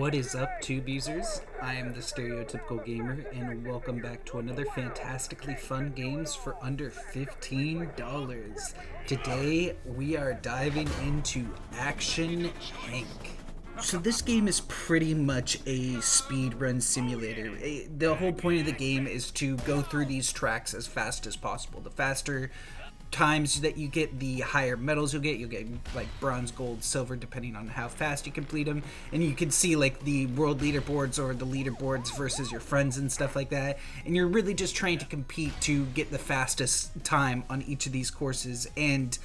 What is up, tube users? I am the stereotypical gamer, and welcome back to another fantastically fun games for under $15. Today, we are diving into Action Henk. So this game is pretty much a speedrun simulator. The whole point of the game is to go through these tracks as fast as possible. The faster times that you get, the higher medals you'll get like bronze, gold, silver, depending on how fast you complete them. And you can see like the world leaderboards or the leaderboards versus your friends and stuff like that. And you're really just trying to compete to get the fastest time on each of these courses. And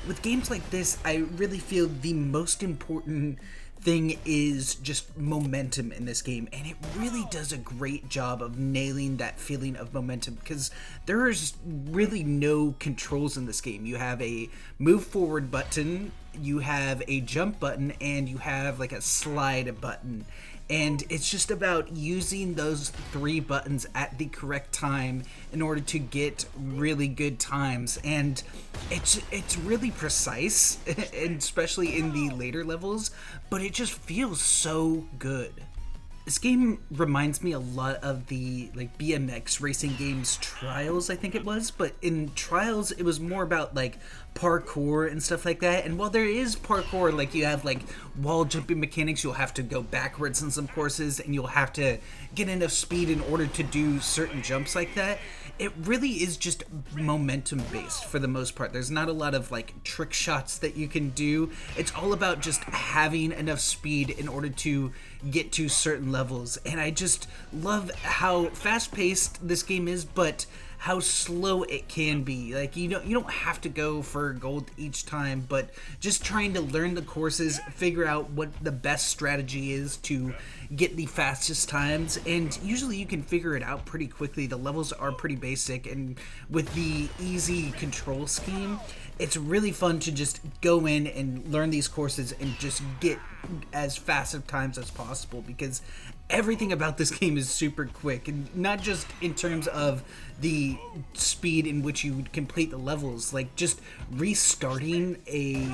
with games like this, I really feel the most important thing is just momentum in this game, and it really does a great job of nailing that feeling of momentum, because there's really no controls in this game. You have a move forward button, you have a jump button, and you have like a slide button. And it's just about using those three buttons at the correct time in order to get really good times. And it's really precise, and especially in the later levels, but it just feels so good. This game reminds me a lot of the like BMX racing games Trials, I think it was, but in Trials it was more about like parkour and stuff like that. And while there is parkour, like you have like wall jumping mechanics, you'll have to go backwards in some courses and you'll have to get enough speed in order to do certain jumps like that. It really is just momentum based for the most part. There's not a lot of like trick shots that you can do. It's all about just having enough speed in order to get to certain levels. And I just love how fast paced this game is, but how slow it can be. Like you don't have to go for gold each time, but just trying to learn the courses, figure out what the best strategy is to get the fastest times, and usually you can figure it out pretty quickly. The levels are pretty basic, and with the easy control scheme, it's really fun to just go in and learn these courses and just get as fast of times as possible, because everything about this game is super quick, and not just in terms of the speed in which you complete the levels. Like just restarting a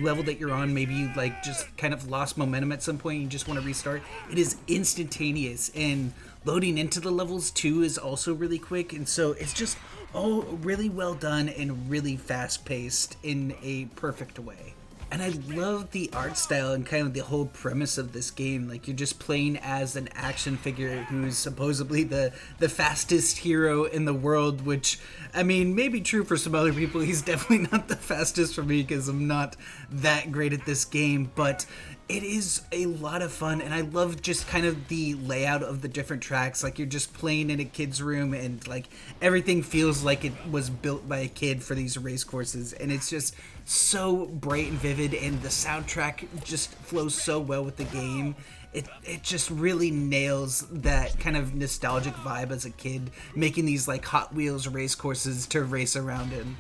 level that you're on, maybe you like just kind of lost momentum at some point and you just want to restart, it is instantaneous. And loading into the levels too is also really quick, and so it's just all really well done and really fast paced in a perfect way. And I love the art style and kind of the whole premise of this game. Like you're just playing as an action figure who's supposedly the fastest hero in the world, which, I mean, may be true for some other people. He's definitely not the fastest for me because I'm not that great at this game, but it is a lot of fun, and I love just kind of the layout of the different tracks. Like you're just playing in a kid's room, and like everything feels like it was built by a kid for these race courses, and it's just so bright and vivid, and the soundtrack just flows so well with the game. It just really nails that kind of nostalgic vibe as a kid, making these like Hot Wheels race courses to race around in.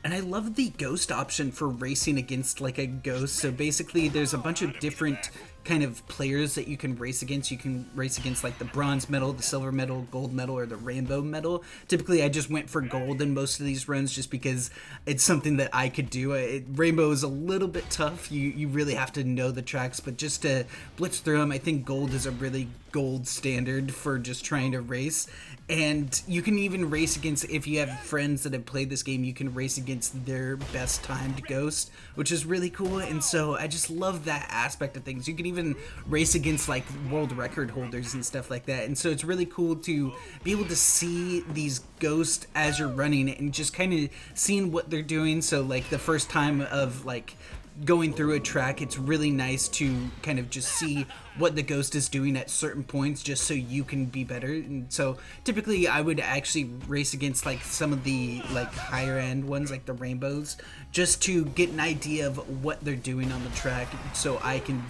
And I love the ghost option for racing against like a ghost. So basically there's a bunch of different kind of players that you can race against. You can race against like the bronze medal, the silver medal, gold medal, or the rainbow medal. Typically I just went for gold in most of these runs just because it's something that I could do. Rainbow is a little bit tough. You really have to know the tracks, but just to blitz through them, I think gold is a really gold standard for just trying to race. And you can even race against, if you have friends that have played this game, you can race against their best timed ghost, which is really cool. And so I just love that aspect of things. You can even race against like world record holders and stuff like that. And so it's really cool to be able to see these ghosts as you're running and just kind of seeing what they're doing. So like the first time of like going through a track, it's really nice to kind of just see what the ghost is doing at certain points just so you can be better. And so typically I would actually race against like some of the like higher end ones, like the rainbows, just to get an idea of what they're doing on the track so I can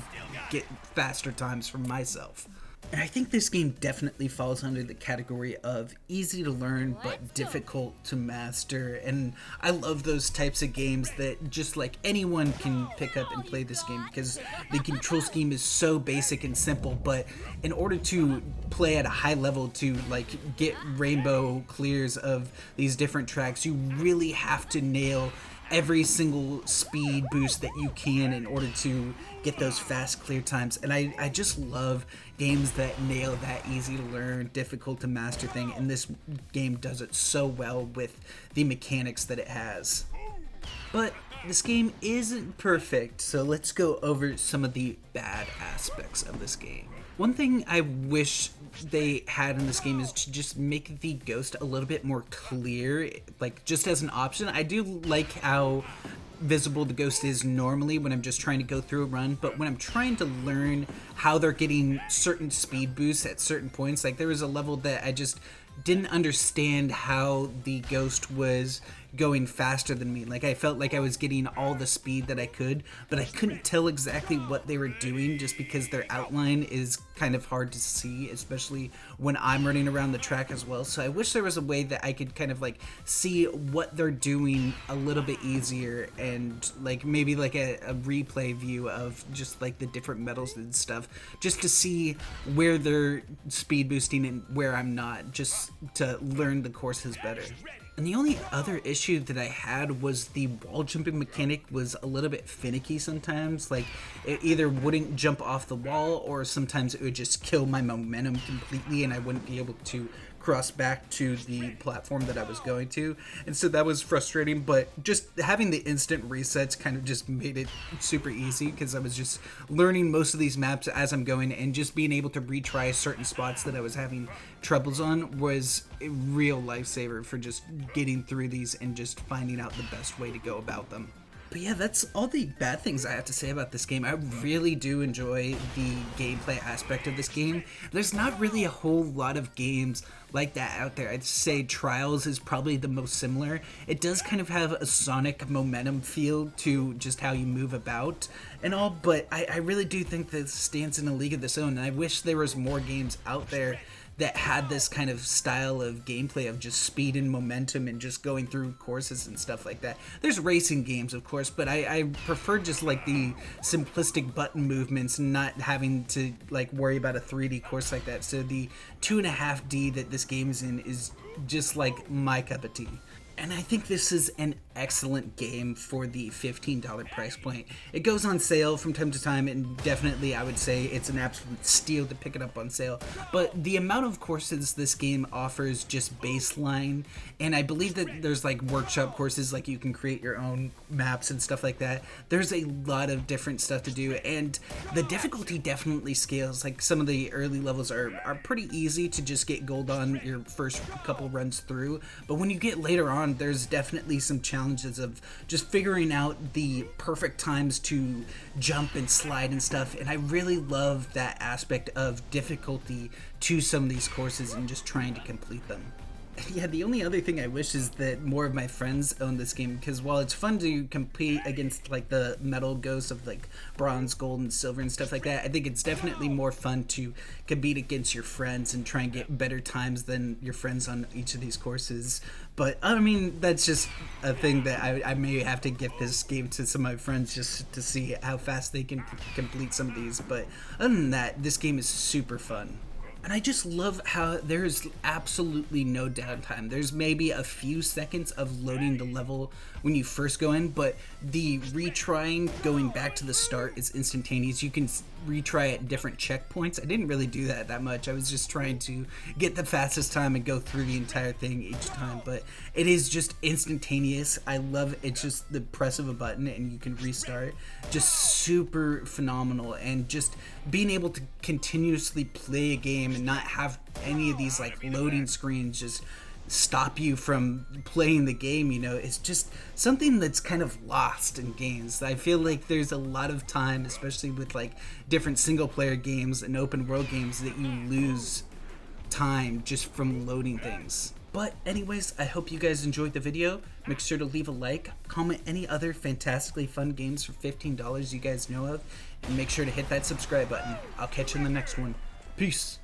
get faster times for myself. And I think this game definitely falls under the category of easy to learn but difficult to master. And I love those types of games that just like anyone can pick up and play this game, because the control scheme is so basic and simple, but in order to play at a high level, to like get rainbow clears of these different tracks, you really have to nail every single speed boost that you can in order to get those fast clear times. And I just love games that nail that easy to learn, difficult to master thing, and this game does it so well with the mechanics that it has. But this game isn't perfect, so let's go over some of the bad aspects of this game. One thing I wish they had in this game is to just make the ghost a little bit more clear, like just as an option. I do like how visible the ghost is normally when I'm just trying to go through a run, but when I'm trying to learn how they're getting certain speed boosts at certain points, like there was a level that I just didn't understand how the ghost was going faster than me. Like I felt like I was getting all the speed that I could, but I couldn't tell exactly what they were doing just because their outline is kind of hard to see, especially when I'm running around the track as well. So I wish there was a way that I could kind of like see what they're doing a little bit easier, and like maybe like a replay view of just like the different metals and stuff, just to see where they're speed boosting and where I'm not, just to learn the courses better. And the only other issue that I had was the wall jumping mechanic was a little bit finicky sometimes. Like it either wouldn't jump off the wall, or sometimes it would just kill my momentum completely and I wouldn't be able to cross back to the platform that I was going to. And so that was frustrating, but just having the instant resets kind of just made it super easy, because I was just learning most of these maps as I'm going, and just being able to retry certain spots that I was having troubles on was a real lifesaver for just getting through these and just finding out the best way to go about them. But yeah, that's all the bad things I have to say about this game. I really do enjoy the gameplay aspect of this game. There's not really a whole lot of games like that out there. I'd say Trials is probably the most similar. It does kind of have a Sonic momentum feel to just how you move about and all, but I really do think that it stands in a league of its own, and I wish there was more games out there that had this kind of style of gameplay of just speed and momentum and just going through courses and stuff like that. There's racing games, of course, but I prefer just like the simplistic button movements, not having to like worry about a 3D course like that. So the 2.5D that this game is in is just like my cup of tea. And I think this is an excellent game for the $15 price point. It goes on sale from time to time, and definitely I would say it's an absolute steal to pick it up on sale. But the amount of courses this game offers just baseline, and I believe that there's like workshop courses, like you can create your own maps and stuff like that. There's a lot of different stuff to do, and the difficulty definitely scales. Like some of the early levels are pretty easy to just get gold on your first couple runs through, but when you get later on, there's definitely some challenges of just figuring out the perfect times to jump and slide and stuff, and I really love that aspect of difficulty to some of these courses and just trying to complete them. Yeah, the only other thing I wish is that more of my friends own this game, because while it's fun to compete against like the metal ghosts of like bronze, gold, and silver and stuff like that, I think it's definitely more fun to compete against your friends and try and get better times than your friends on each of these courses. But I mean, that's just a thing that I may have to get this game to some of my friends just to see how fast they can complete some of these. But other than that, this game is super fun. And I just love how there's absolutely no downtime. There's maybe a few seconds of loading the level when you first go in, but the retrying going back to the start is instantaneous. You can retry at different checkpoints. I didn't really do that much. I was just trying to get the fastest time and go through the entire thing each time, but it is just instantaneous. I love it. It's just the press of a button and you can restart. Just super phenomenal, and just being able to continuously play a game and not have any of these like loading screens just stop you from playing the game, you know, it's just something that's kind of lost in games. I feel like there's a lot of time, especially with like different single player games and open world games, that you lose time just from loading things. But anyways, I hope you guys enjoyed the video. Make sure to leave a like, comment any other fantastically fun games for $15 you guys know of, and make sure to hit that subscribe button. I'll catch you in the next one. Peace.